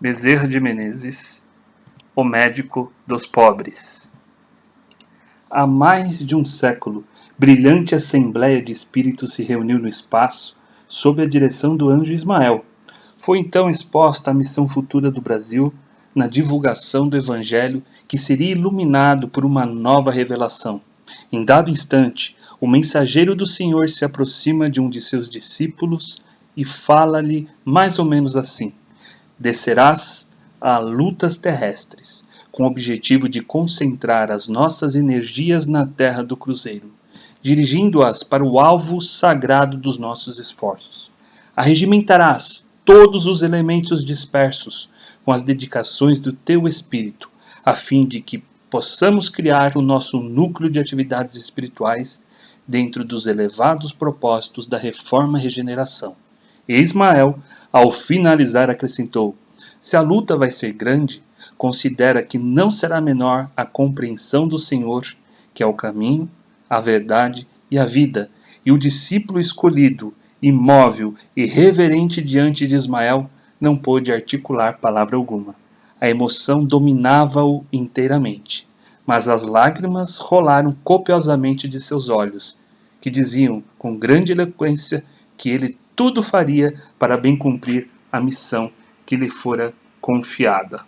Bezerra de Menezes, o médico dos pobres. Há mais de um século, brilhante assembleia de espíritos se reuniu no espaço, sob a direção do anjo Ismael. Foi então exposta a missão futura do Brasil na divulgação do Evangelho, que seria iluminado por uma nova revelação. Em dado instante, o mensageiro do Senhor se aproxima de um de seus discípulos e fala-lhe mais ou menos assim: descerás a lutas terrestres, com o objetivo de concentrar as nossas energias na terra do cruzeiro, dirigindo-as para o alvo sagrado dos nossos esforços. Arregimentarás todos os elementos dispersos com as dedicações do teu espírito, a fim de que possamos criar o nosso núcleo de atividades espirituais dentro dos elevados propósitos da reforma e regeneração. E Ismael, ao finalizar, acrescentou: se a luta vai ser grande, considera que não será menor a compreensão do Senhor, que é o caminho, a verdade e a vida. E o discípulo escolhido, imóvel e reverente diante de Ismael, não pôde articular palavra alguma. A emoção dominava-o inteiramente, mas as lágrimas rolaram copiosamente de seus olhos, que diziam com grande eloquência que ele tudo faria para bem cumprir a missão que lhe fora confiada.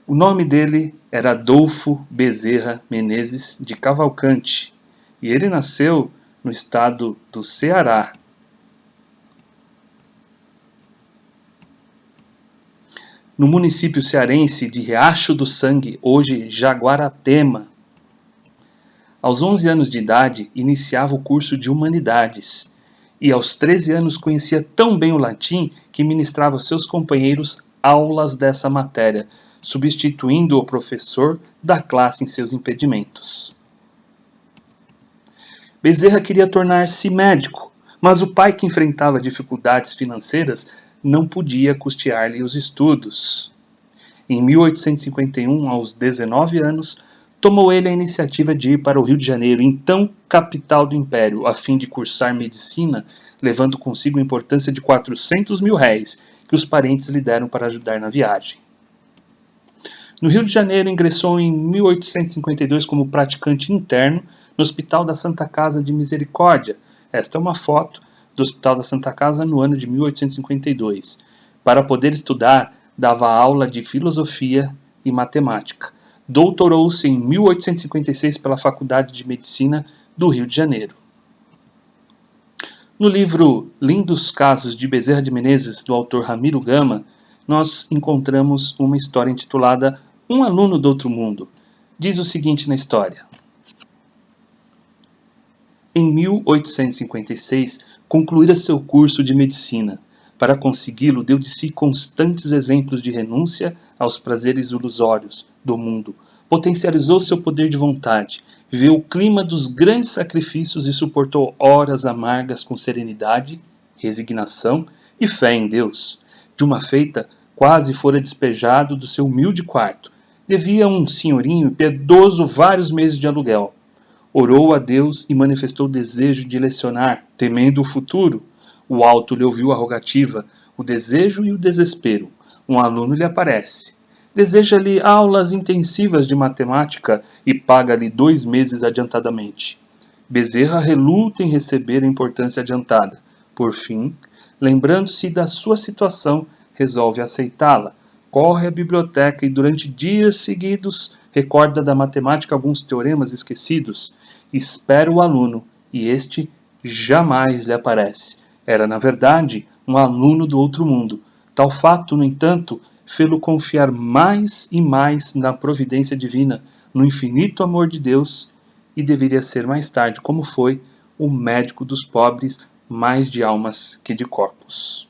O nome dele era Adolfo Bezerra Menezes de Cavalcante, e ele nasceu no estado do Ceará. No município cearense de Riacho do Sangue, hoje Jaguaratema. Aos 11 anos de idade, iniciava o curso de Humanidades, e aos 13 anos conhecia tão bem o latim que ministrava aos seus companheiros aulas dessa matéria, substituindo o professor da classe em seus impedimentos. Bezerra queria tornar-se médico, mas o pai, que enfrentava dificuldades financeiras, não podia custear-lhe os estudos. Em 1851, aos 19 anos, tomou ele a iniciativa de ir para o Rio de Janeiro, então capital do Império, a fim de cursar medicina, levando consigo a importância de 400 mil réis, que os parentes lhe deram para ajudar na viagem. No Rio de Janeiro, ingressou em 1852 como praticante interno no Hospital da Santa Casa de Misericórdia. Esta é uma foto do Hospital da Santa Casa no ano de 1852. Para poder estudar, dava aula de filosofia e matemática. Doutorou-se em 1856 pela Faculdade de Medicina do Rio de Janeiro. No livro Lindos Casos de Bezerra de Menezes, do autor Ramiro Gama, nós encontramos uma história intitulada Um Aluno do Outro Mundo. Diz o seguinte na história: em 1856, concluíra seu curso de medicina. Para consegui-lo, deu de si constantes exemplos de renúncia aos prazeres ilusórios do mundo. Potencializou seu poder de vontade, viveu o clima dos grandes sacrifícios e suportou horas amargas com serenidade, resignação e fé em Deus. De uma feita, quase fora despejado do seu humilde quarto. Devia a um senhorinho piedoso vários meses de aluguel. Orou a Deus e manifestou o desejo de lecionar, temendo o futuro. O alto lhe ouviu a rogativa, o desejo e o desespero. Um aluno lhe aparece. Deseja-lhe aulas intensivas de matemática e paga-lhe 2 meses adiantadamente. Bezerra reluta em receber a importância adiantada. Por fim, lembrando-se da sua situação, resolve aceitá-la. Corre à biblioteca e durante dias seguidos recorda da matemática alguns teoremas esquecidos. Espera o aluno e este jamais lhe aparece. Era, na verdade, um aluno do outro mundo. Tal fato, no entanto, fê-lo confiar mais e mais na providência divina, no infinito amor de Deus, e deveria ser mais tarde, como foi, o médico dos pobres, mais de almas que de corpos.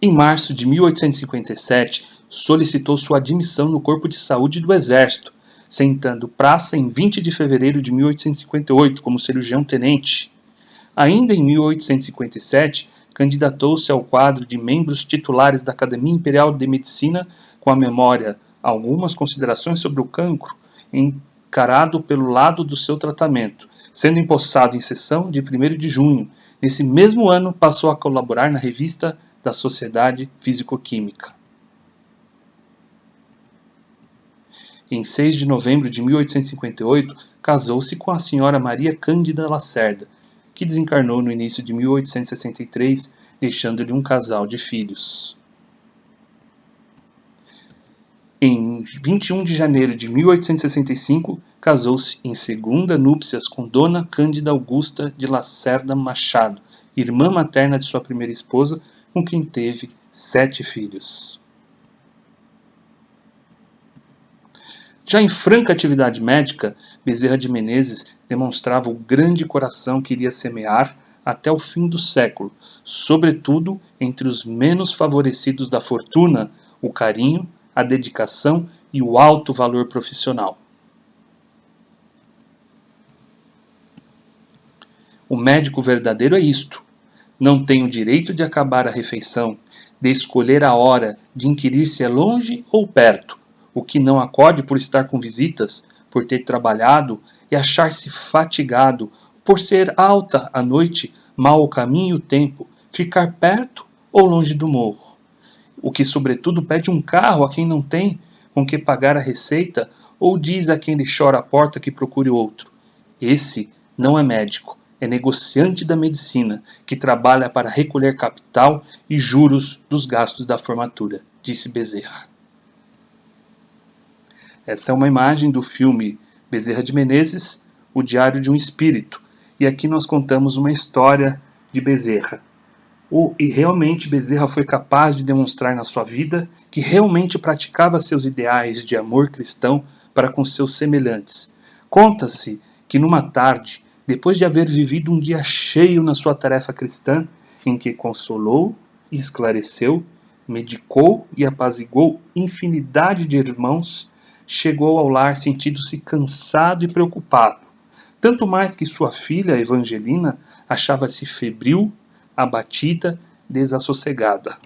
Em março de 1857, solicitou sua admissão no Corpo de Saúde do Exército, sentando praça em 20 de fevereiro de 1858 como cirurgião-tenente. Ainda em 1857, candidatou-se ao quadro de membros titulares da Academia Imperial de Medicina com a memória algumas considerações sobre o cancro, encarado pelo lado do seu tratamento, sendo empossado em sessão de 1º de junho Nesse mesmo ano, passou a colaborar na revista da Sociedade Físico-Química. Em 6 de novembro de 1858, casou-se com a senhora Maria Cândida Lacerda, que desencarnou no início de 1863, deixando-lhe um casal de filhos. Em 21 de janeiro de 1865, casou-se em segunda núpcias com Dona Cândida Augusta de Lacerda Machado, irmã materna de sua primeira esposa, com quem teve 7 filhos. Já em franca atividade médica, Bezerra de Menezes demonstrava o grande coração que iria semear até o fim do século, sobretudo entre os menos favorecidos da fortuna, o carinho, a dedicação e o alto valor profissional. O médico verdadeiro é isto: não tem o direito de acabar a refeição, de escolher a hora, de inquirir se é longe ou perto, o que não acode por estar com visitas, por ter trabalhado e achar-se fatigado, por ser alta a noite, mal o caminho e o tempo, ficar perto ou longe do morro. O que sobretudo pede um carro a quem não tem com que pagar a receita, ou diz a quem lhe chora a porta que procure outro. Esse não é médico, é negociante da medicina, que trabalha para recolher capital e juros dos gastos da formatura, disse Bezerra. Essa é uma imagem do filme Bezerra de Menezes, O Diário de um Espírito, e aqui nós contamos uma história de Bezerra. E realmente Bezerra foi capaz de demonstrar na sua vida que realmente praticava seus ideais de amor cristão para com seus semelhantes. Conta-se que numa tarde, depois de haver vivido um dia cheio na sua tarefa cristã, em que consolou e esclareceu, medicou e apaziguou infinidade de irmãos, chegou ao lar sentindo-se cansado e preocupado, tanto mais que sua filha Evangelina achava-se febril, abatida, desassossegada.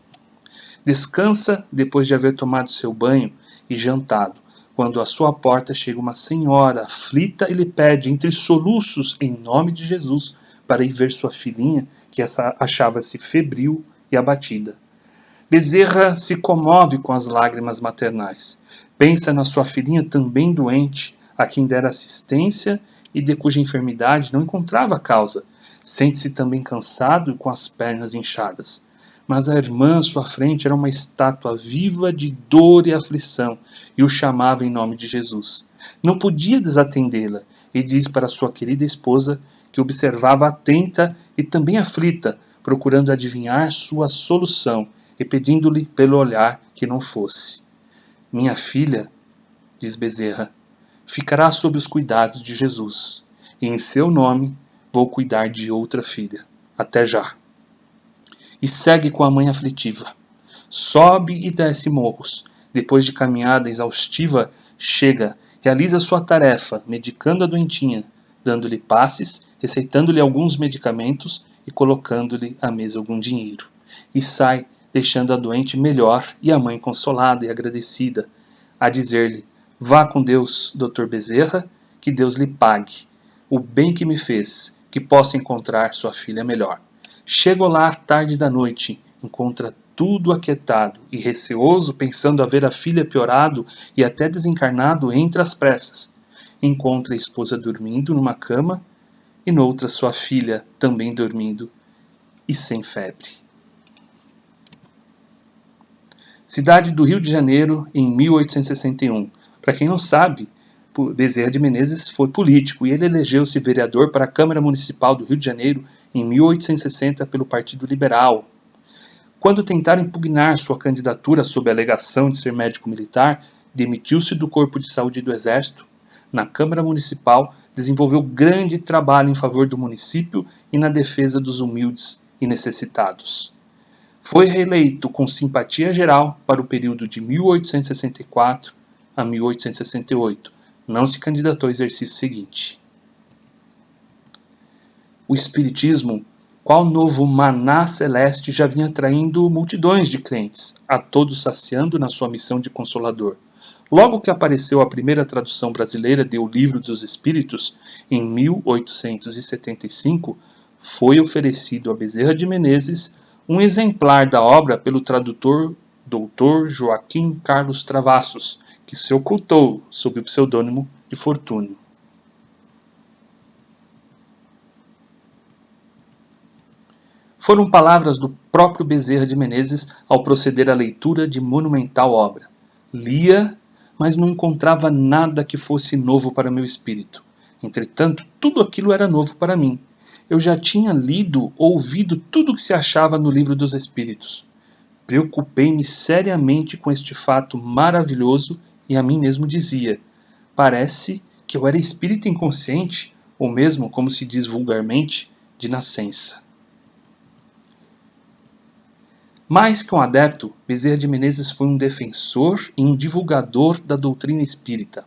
Descansa depois de haver tomado seu banho e jantado, quando à sua porta chega uma senhora aflita e lhe pede, entre soluços, em nome de Jesus, para ir ver sua filhinha, que achava-se febril e abatida. Bezerra se comove com as lágrimas maternais. Pensa na sua filhinha também doente, a quem dera assistência e de cuja enfermidade não encontrava causa. Sente-se também cansado e com as pernas inchadas. Mas a irmã à sua frente era uma estátua viva de dor e aflição e o chamava em nome de Jesus. Não podia desatendê-la e diz para sua querida esposa que observava atenta e também aflita, procurando adivinhar sua solução e pedindo-lhe pelo olhar que não fosse. Minha filha, diz Bezerra, ficará sob os cuidados de Jesus, e em seu nome vou cuidar de outra filha. Até já. E segue com a mãe aflitiva. Sobe e desce morros. Depois de caminhada exaustiva, chega, realiza sua tarefa, medicando a doentinha, dando-lhe passes, receitando-lhe alguns medicamentos e colocando-lhe à mesa algum dinheiro. E sai, deixando a doente melhor e a mãe consolada e agradecida, a dizer-lhe: vá com Deus, Dr. Bezerra, que Deus lhe pague o bem que me fez, que possa encontrar sua filha melhor. Chega ao lar tarde da noite, encontra tudo aquietado e receoso, pensando haver a filha piorado e até desencarnado entre as pressas. Encontra a esposa dormindo numa cama e noutra sua filha também dormindo e sem febre. Cidade do Rio de Janeiro, em 1861. Para quem não sabe, Bezerra de Menezes foi político e ele elegeu-se vereador para a Câmara Municipal do Rio de Janeiro em 1860 pelo Partido Liberal. Quando tentaram impugnar sua candidatura sob a alegação de ser médico militar, demitiu-se do Corpo de Saúde do Exército. Na Câmara Municipal, desenvolveu grande trabalho em favor do município e na defesa dos humildes e necessitados. Foi reeleito com simpatia geral para o período de 1864 a 1868. Não se candidatou ao exercício seguinte. O Espiritismo, qual novo maná celeste, já vinha atraindo multidões de crentes, a todos saciando na sua missão de consolador. Logo que apareceu a primeira tradução brasileira de O Livro dos Espíritos, em 1875, foi oferecido a Bezerra de Menezes um exemplar da obra pelo tradutor Dr. Joaquim Carlos Travassos, que se ocultou sob o pseudônimo de Fortúnio. Foram palavras do próprio Bezerra de Menezes ao proceder à leitura de monumental obra. Lia, mas não encontrava nada que fosse novo para meu espírito. Entretanto, tudo aquilo era novo para mim. Eu já tinha lido, ouvido tudo o que se achava no Livro dos Espíritos. Preocupei-me seriamente com este fato maravilhoso e a mim mesmo dizia: parece que eu era espírita inconsciente, ou mesmo, como se diz vulgarmente, de nascença. Mais que um adepto, Bezerra de Menezes foi um defensor e um divulgador da doutrina espírita.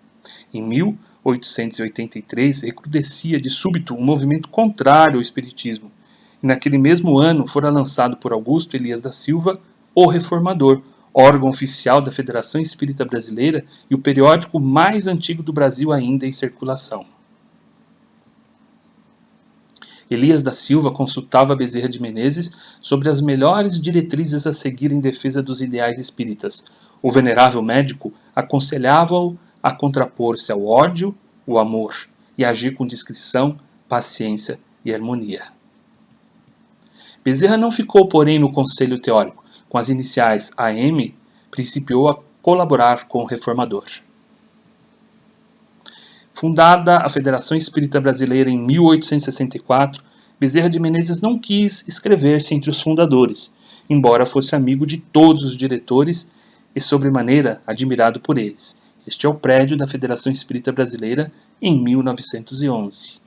Em 1883, recrudescia de súbito um movimento contrário ao espiritismo, e naquele mesmo ano fora lançado por Augusto Elias da Silva O Reformador, órgão oficial da Federação Espírita Brasileira e o periódico mais antigo do Brasil ainda em circulação. Elias da Silva consultava Bezerra de Menezes sobre as melhores diretrizes a seguir em defesa dos ideais espíritas. O venerável médico aconselhava-o a contrapor-se ao ódio, o amor, e agir com discrição, paciência e harmonia. Bezerra não ficou, porém, no conselho teórico. Com as iniciais AM, principiou a colaborar com o Reformador. Fundada a Federação Espírita Brasileira em 1864, Bezerra de Menezes não quis escrever-se entre os fundadores, embora fosse amigo de todos os diretores e sobremaneira admirado por eles. Este é o prédio da Federação Espírita Brasileira em 1911.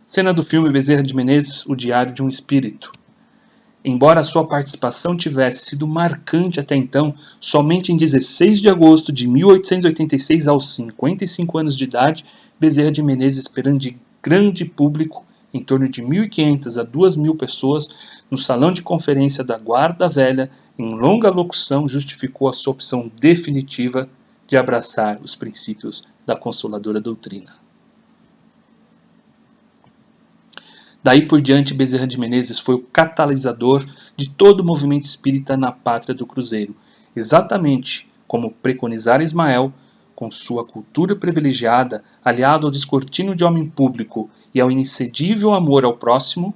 Cena do filme Bezerra de Menezes, O Diário de um Espírito. Embora a sua participação tivesse sido marcante até então, somente em 16 de agosto de 1886, aos 55 anos de idade, Bezerra de Menezes, perante grande público, em torno de 1.500 a 2.000 pessoas, no salão de conferência da Guarda Velha, em longa locução, justificou a sua opção definitiva de abraçar os princípios da Consoladora Doutrina. Daí por diante, Bezerra de Menezes foi o catalisador de todo o movimento espírita na pátria do Cruzeiro, exatamente como preconizara Ismael, com sua cultura privilegiada, aliado ao descortino de homem público e ao inexcedível amor ao próximo,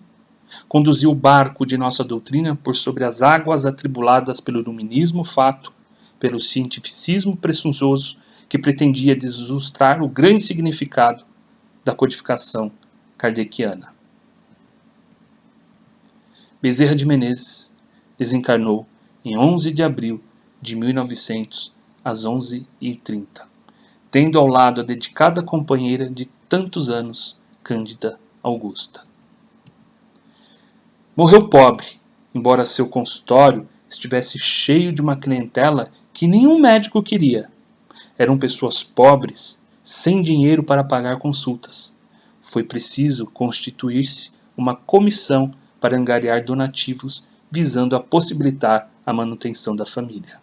conduziu o barco de nossa doutrina por sobre as águas atribuladas pelo iluminismo fato, pelo cientificismo presunçoso que pretendia deslustrar o grande significado da codificação kardeciana. Bezerra de Menezes desencarnou em 11 de abril de 1900, às 11h30, tendo ao lado a dedicada companheira de tantos anos, Cândida Augusta. Morreu pobre, embora seu consultório estivesse cheio de uma clientela que nenhum médico queria. Eram pessoas pobres, sem dinheiro para pagar consultas. Foi preciso constituir-se uma comissão para angariar donativos, visando a possibilitar a manutenção da família.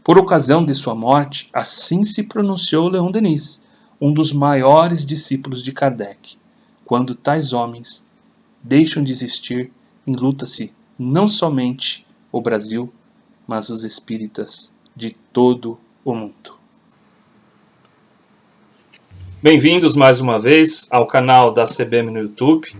Por ocasião de sua morte, assim se pronunciou Leon Denis, um dos maiores discípulos de Kardec. Quando tais homens deixam de existir, enluta-se não somente o Brasil, mas os espíritas de todo o mundo. Bem-vindos mais uma vez ao canal da CBM no YouTube.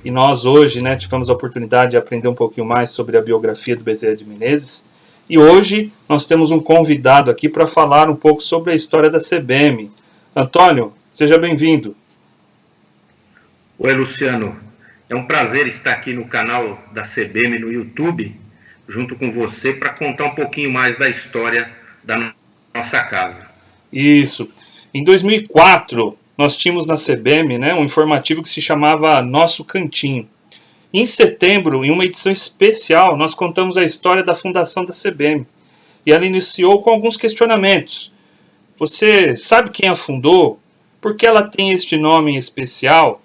E nós hoje tivemos a oportunidade de aprender um pouquinho mais sobre a biografia do Bezerra de Menezes. E hoje nós temos um convidado aqui para falar um pouco sobre a história da CBM. Antônio, seja bem-vindo. Oi, Luciano. É um prazer estar aqui no canal da CBM no YouTube, junto com você, para contar um pouquinho mais da história da nossa casa. Isso. Em 2004... nós tínhamos na CBM um informativo que se chamava Nosso Cantinho. Em setembro, em uma edição especial, nós contamos a história da fundação da CBM. E ela iniciou com alguns questionamentos. Você sabe quem a fundou? Por que ela tem este nome em especial?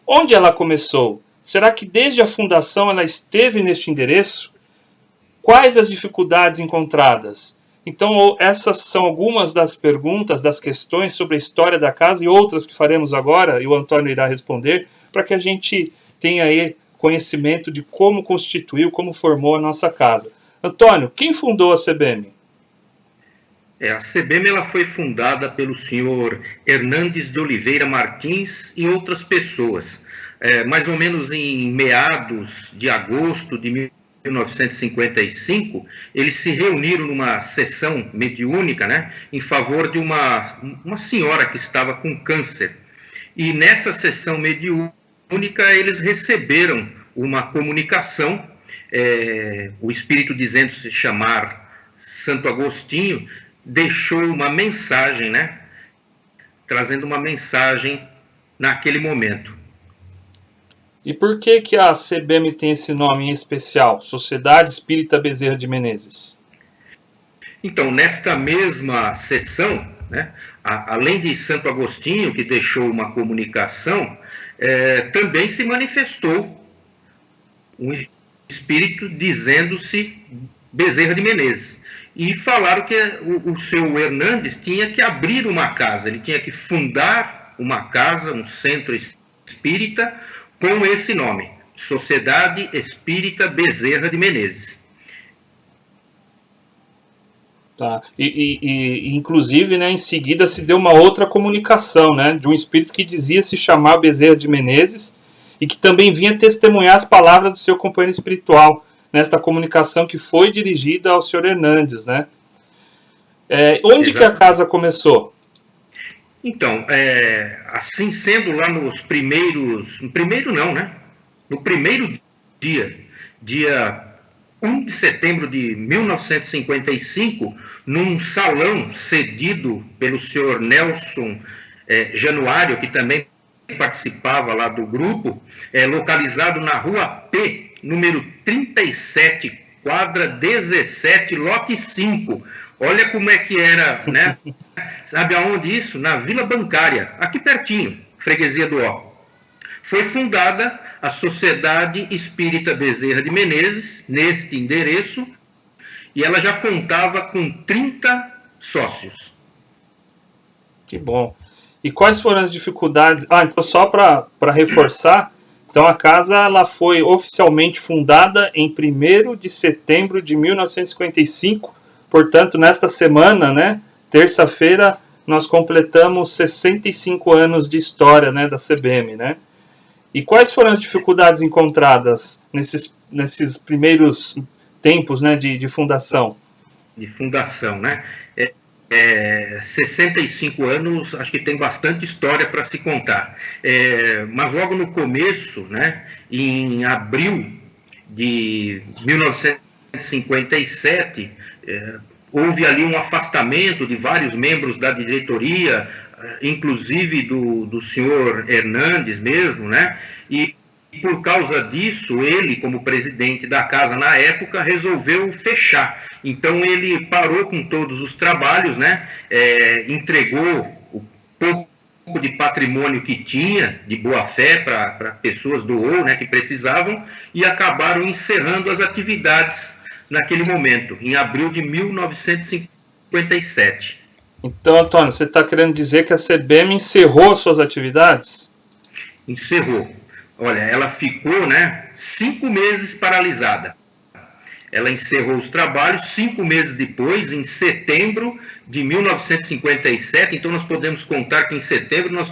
Onde ela começou? Será que desde a fundação ela esteve neste endereço? Quais as dificuldades encontradas? Então, essas são algumas das perguntas, das questões sobre a história da casa e outras que faremos agora, e o Antônio irá responder, para que a gente tenha aí conhecimento de como constituiu, como formou a nossa casa. Antônio, quem fundou a CBM? A CBM ela foi fundada pelo senhor Hernandes de Oliveira Martins e outras pessoas. Mais ou menos em meados de agosto de 1955, eles se reuniram numa sessão mediúnica, né, em favor de uma senhora que estava com câncer. E nessa sessão mediúnica, eles receberam uma comunicação, o espírito dizendo se chamar Santo Agostinho, deixou uma mensagem, né, trazendo uma mensagem naquele momento. E por que a CBM tem esse nome em especial, Sociedade Espírita Bezerra de Menezes? Então, nesta mesma sessão, né, além de Santo Agostinho, que deixou uma comunicação, também se manifestou um espírito dizendo-se Bezerra de Menezes. E falaram que o seu Hernandes tinha que abrir uma casa, ele tinha que fundar uma casa, um centro espírita, com esse nome, Sociedade Espírita Bezerra de Menezes. Tá. E inclusive, né, em seguida se deu uma outra comunicação, né, de um espírito que dizia se chamar Bezerra de Menezes e que também vinha testemunhar as palavras do seu companheiro espiritual nesta comunicação que foi dirigida ao senhor Hernandes, né? Onde que a casa começou? Então, assim sendo lá nos primeiros... No primeiro não, né? No primeiro dia 1 de setembro de 1955, num salão cedido pelo senhor Nelson Januário, que também participava lá do grupo, localizado na rua P, número 37, quadra 17, lote 5. Olha como é que era, né? Sabe aonde isso? Na Vila Bancária, aqui pertinho, freguesia do Ó. Foi fundada a Sociedade Espírita Bezerra de Menezes, neste endereço, e ela já contava com 30 sócios. Que bom. E quais foram as dificuldades? Então só para reforçar, então a casa ela foi oficialmente fundada em 1º de setembro de 1955, portanto nesta semana, né, terça-feira, nós completamos 65 anos de história, né, da CBM, né? E quais foram as dificuldades encontradas nesses primeiros tempos, né, de fundação? De fundação, né? 65 anos, acho que tem bastante história para se contar. Mas logo no começo, né, em abril de 1957, houve ali um afastamento de vários membros da diretoria, inclusive do senhor Hernandes mesmo, né? E por causa disso, ele, como presidente da casa na época, resolveu fechar. Então ele parou com todos os trabalhos, né? Entregou o pouco de patrimônio que tinha, de boa fé, para pessoas doou, né, que precisavam, e acabaram encerrando as atividades naquele momento, em abril de 1957. Então, Antônio, você está querendo dizer que a CBM encerrou suas atividades? Encerrou. Olha, ela ficou, né, 5 meses paralisada. Ela encerrou os trabalhos 5 meses depois, em setembro de 1957. Então, nós podemos contar que em setembro nós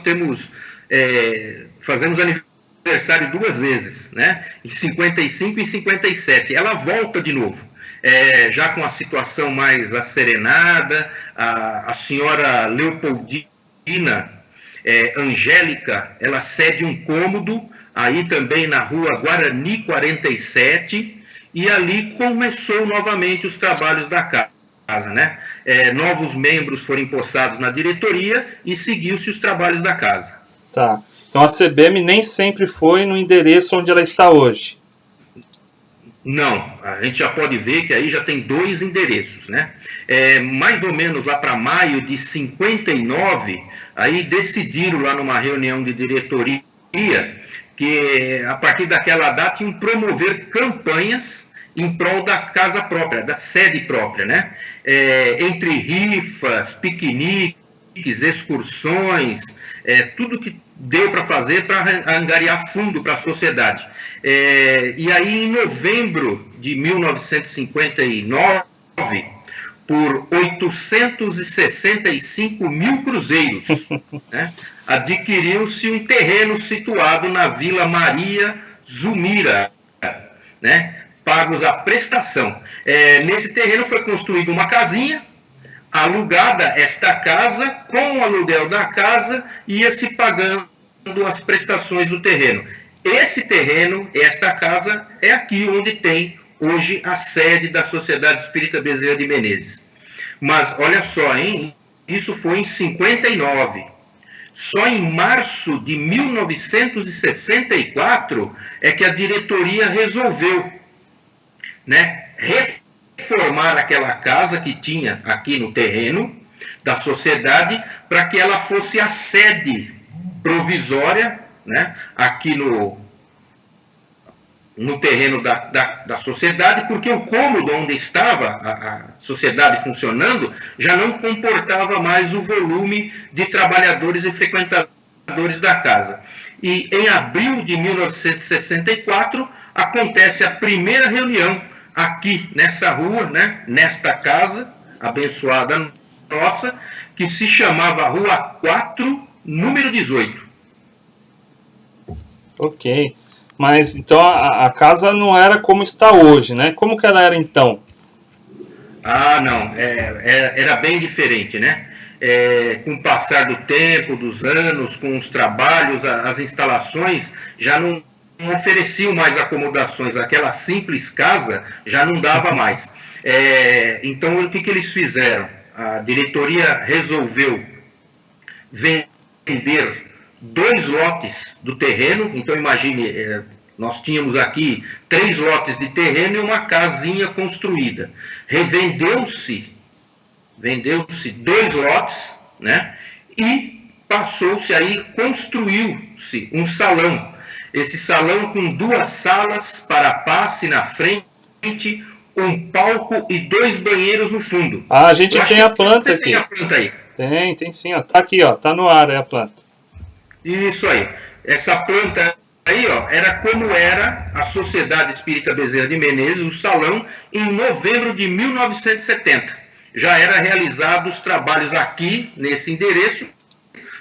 fazemos aniversário 2 vezes, né? Em 55 e 57. Ela volta de novo, já com a situação mais asserenada. A senhora Leopoldina Angélica, ela cede um cômodo, aí também na rua Guarani 47, e ali começou novamente os trabalhos da casa, né? Novos membros foram empossados na diretoria e seguiu-se os trabalhos da casa. Tá. Então a CBM nem sempre foi no endereço onde ela está hoje. Não, a gente já pode ver que aí já tem 2 endereços, né? Mais ou menos lá para maio de 59, aí decidiram lá numa reunião de diretoria que a partir daquela data iam promover campanhas em prol da casa própria, da sede própria, né? Entre rifas, piqueniques, excursões, tudo que deu para fazer para angariar fundo para a sociedade. E aí, em novembro de 1959, por 865 mil cruzeiros, né, adquiriu-se um terreno situado na Vila Maria Zumira, né, pagos a prestação. Nesse terreno foi construída uma casinha, alugada esta casa, com o aluguel da casa, ia-se pagando as prestações do terreno. Esse terreno, esta casa, é aqui onde tem hoje a sede da Sociedade Espírita Bezerra de Menezes. Mas olha só, hein? Isso foi em 59. Só em março de 1964 é que a diretoria resolveu, né, reformar aquela casa que tinha aqui no terreno da sociedade para que ela fosse a sede provisória, né, aqui no terreno da sociedade, porque o cômodo onde estava a sociedade funcionando já não comportava mais o volume de trabalhadores e frequentadores da casa. E em abril de 1964 acontece a primeira reunião aqui nessa rua, né, nesta casa abençoada nossa, que se chamava Rua 4, número 18. Ok. Mas então a casa não era como está hoje, né? Como que ela era então? Ah, não. Era bem diferente, né? Com o passar do tempo, dos anos, com os trabalhos, as instalações já não ofereciam mais acomodações. Aquela simples casa já não dava mais. Então, o que eles fizeram? A diretoria resolveu vender 2 lotes do terreno. Então imagine, nós tínhamos aqui 3 lotes de terreno e uma casinha construída. Vendeu-se 2 lotes, né? E passou-se aí, construiu-se um salão. Esse salão com 2 salas para passe na frente, um palco e 2 banheiros no fundo. Ah, a gente tem a planta aqui. Tem a planta aí? Tem sim, ó. Tá aqui, ó. Tá no ar, a planta. Isso aí. Essa planta aí, ó, era como era a Sociedade Espírita Bezerra de Menezes, o salão, em novembro de 1970. Já era realizado os trabalhos aqui, nesse endereço,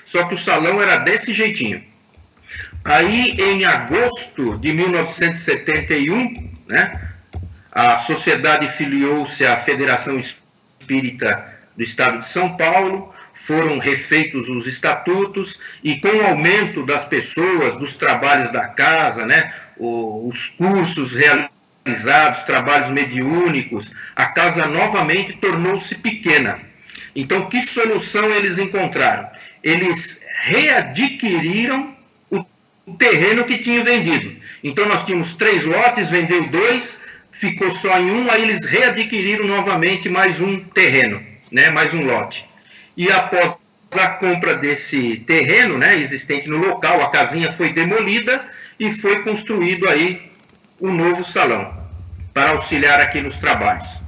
só que o salão era desse jeitinho. Aí, em agosto de 1971, né, a sociedade filiou-se à Federação Espírita do Estado de São Paulo, foram refeitos os estatutos e com o aumento das pessoas, dos trabalhos da casa, né, os cursos realizados, trabalhos mediúnicos, a casa novamente tornou-se pequena. Então, que solução eles encontraram? Eles readquiriram o terreno que tinham vendido. Então, nós tínhamos 3 lotes, vendeu 2, ficou só em um, aí eles readquiriram novamente mais um terreno, né, mais um lote. E após a compra desse terreno, né, existente no local, a casinha foi demolida e foi construído aí um novo salão para auxiliar aqui nos trabalhos.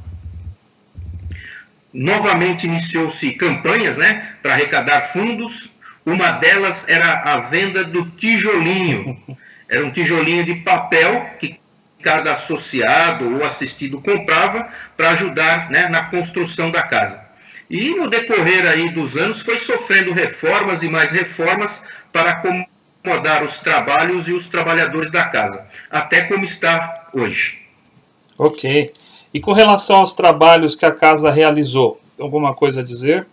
Novamente iniciou-se campanhas, né, para arrecadar fundos. Uma delas era a venda do tijolinho. Era um tijolinho de papel que cada associado ou assistido comprava para ajudar, né, na construção da casa. E no decorrer aí dos anos foi sofrendo reformas e mais reformas para acomodar os trabalhos e os trabalhadores da casa, até como está hoje. Ok. E com relação aos trabalhos que a casa realizou, tem alguma coisa a dizer?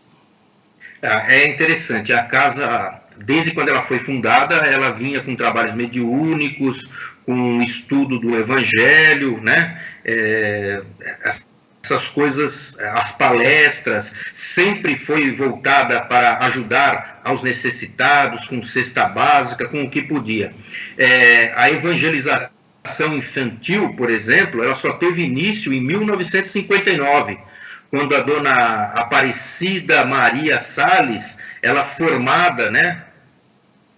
É interessante, a casa, desde quando ela foi fundada, ela vinha com trabalhos mediúnicos, com estudo do Evangelho, né? Essas coisas, as palestras, sempre foi voltada para ajudar aos necessitados, com cesta básica, com o que podia. A evangelização infantil, por exemplo, ela só teve início em 1959, quando a dona Aparecida Maria Salles, ela formada, né,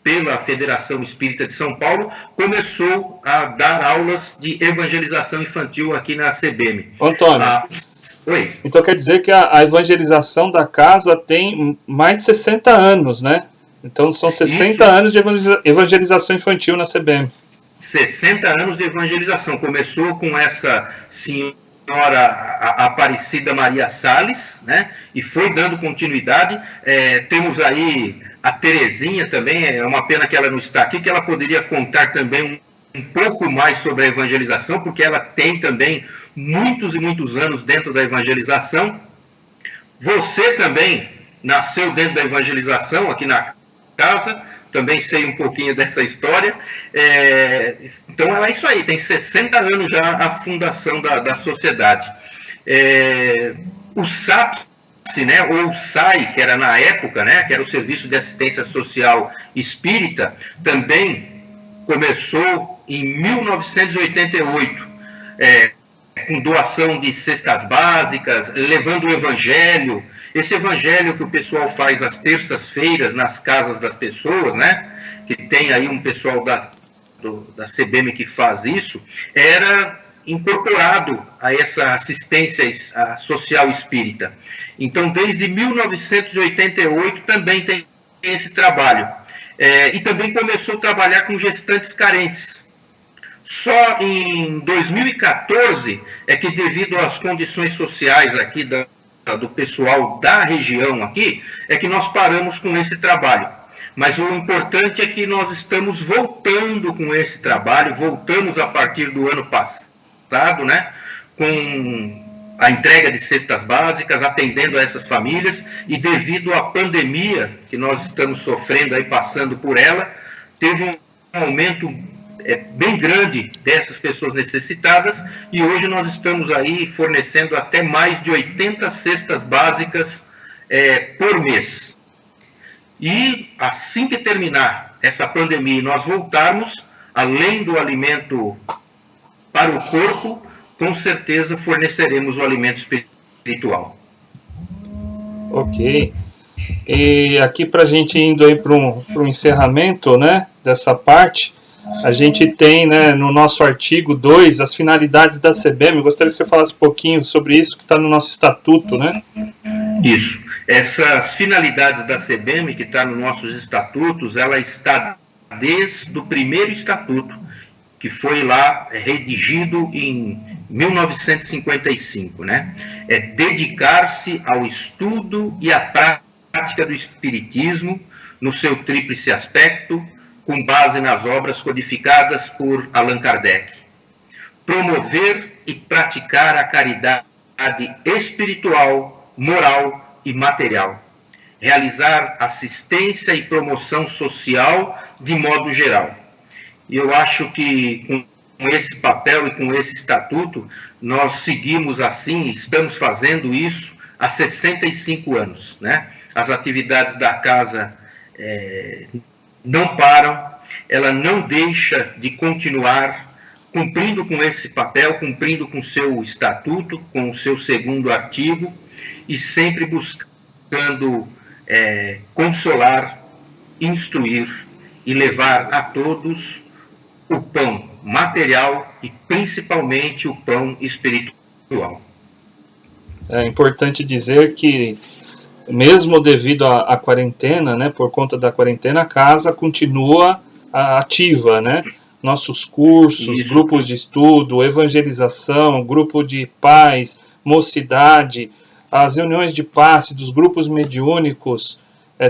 pela Federação Espírita de São Paulo, começou a dar aulas de evangelização infantil aqui na CBM. Antônio, oi. Então quer dizer que a evangelização da casa tem mais de 60 anos, né? Então são 60 Isso. anos de evangelização infantil na CBM. 60 anos de evangelização. Começou com essa senhora Aparecida Maria Salles, né? E foi dando continuidade. Temos aí a Terezinha também, é uma pena que ela não está aqui, que ela poderia contar também um pouco mais sobre a evangelização, porque ela tem também muitos e muitos anos dentro da evangelização. Você também nasceu dentro da evangelização aqui na casa, também sei um pouquinho dessa história. Então é isso aí, tem 60 anos já a fundação da sociedade. O SAPS, né, ou o SAI, que era na época, né, que era o Serviço de Assistência Social Espírita, também começou em 1988, com doação de cestas básicas, levando o evangelho. Esse evangelho que o pessoal faz às terças-feiras nas casas das pessoas, né? Que tem aí um pessoal da CBM que faz isso, era incorporado a essa assistência social espírita. Então, desde 1988 também tem esse trabalho. E também começou a trabalhar com gestantes carentes. Só em 2014 é que, devido às condições sociais aqui do pessoal da região aqui, é que nós paramos com esse trabalho. Mas o importante é que nós estamos voltando com esse trabalho, voltamos a partir do ano passado, né, com a entrega de cestas básicas, atendendo a essas famílias, e devido à pandemia que nós estamos sofrendo aí, passando por ela, teve um aumento bem grande dessas pessoas necessitadas, e hoje nós estamos aí fornecendo até mais de 80 cestas básicas por mês. E assim que terminar essa pandemia e nós voltarmos, além do alimento para o corpo, com certeza forneceremos o alimento espiritual. Ok. E aqui para a gente indo aí para um encerramento, né, dessa parte, a gente tem, né, no nosso artigo 2, as finalidades da CBM. Eu gostaria que você falasse um pouquinho sobre isso, que está no nosso estatuto, né? Isso. Essas finalidades da CBM, que está nos nossos estatutos, ela está desde o primeiro estatuto, que foi lá redigido em 1955, né? É dedicar-se ao estudo e à prática do espiritismo no seu tríplice aspecto, com base nas obras codificadas por Allan Kardec. Promover e praticar a caridade espiritual, moral e material. Realizar assistência e promoção social de modo geral. E eu acho que com esse papel e com esse estatuto, nós seguimos assim, estamos fazendo isso há 65 anos, né? As atividades da casa não param, ela não deixa de continuar cumprindo com esse papel, cumprindo com o seu estatuto, com o seu segundo artigo, e sempre buscando consolar, instruir e levar a todos o pão material e principalmente o pão espiritual. É importante dizer que, mesmo devido à quarentena, né, por conta da quarentena, a casa continua ativa, né? Nossos cursos, Isso. Grupos de estudo, evangelização, grupo de paz, mocidade, as reuniões de passe dos grupos mediúnicos,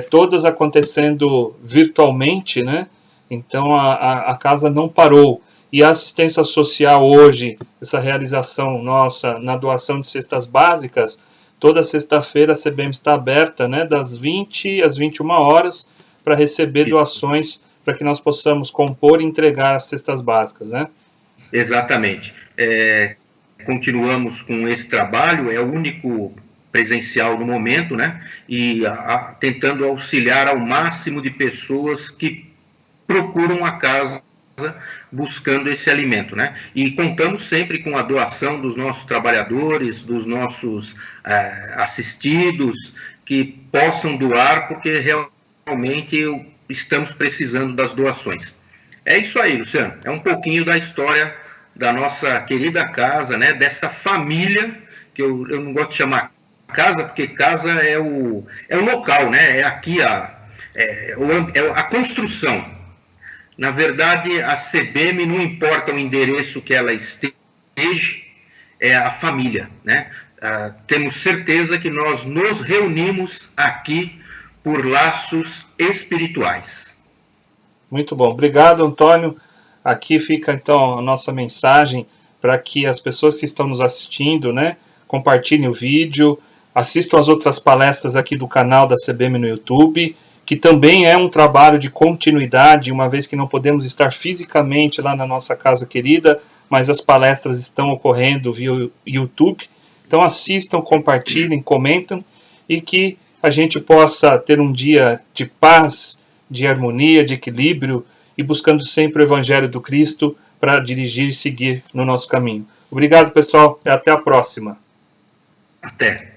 todas acontecendo virtualmente, né? Então a casa não parou. E a assistência social hoje, essa realização nossa na doação de cestas básicas, toda sexta-feira a CBM está aberta, né, das 20 às 21 horas, para receber Isso. doações, para que nós possamos compor e entregar as cestas básicas, né? Exatamente. Continuamos com esse trabalho, é o único presencial no momento, né? E tentando auxiliar ao máximo de pessoas que procuram a casa buscando esse alimento, né? E contamos sempre com a doação dos nossos trabalhadores, dos nossos assistidos, que possam doar, porque realmente estamos precisando das doações. É isso aí, Luciano. É um pouquinho da história da nossa querida casa, né? Dessa família, que eu não gosto de chamar casa, porque casa é o local, né? É aqui a construção. Na verdade, a CBM, não importa o endereço que ela esteja, é a família, né? Temos certeza que nós nos reunimos aqui por laços espirituais. Muito bom. Obrigado, Antônio. Aqui fica, então, a nossa mensagem para que as pessoas que estão nos assistindo, né, compartilhem o vídeo, assistam as outras palestras aqui do canal da CBM no YouTube, que também é um trabalho de continuidade, uma vez que não podemos estar fisicamente lá na nossa casa querida, mas as palestras estão ocorrendo via YouTube. Então assistam, compartilhem, comentem e que a gente possa ter um dia de paz, de harmonia, de equilíbrio e buscando sempre o Evangelho do Cristo para dirigir e seguir no nosso caminho. Obrigado, pessoal, e até a próxima. Até.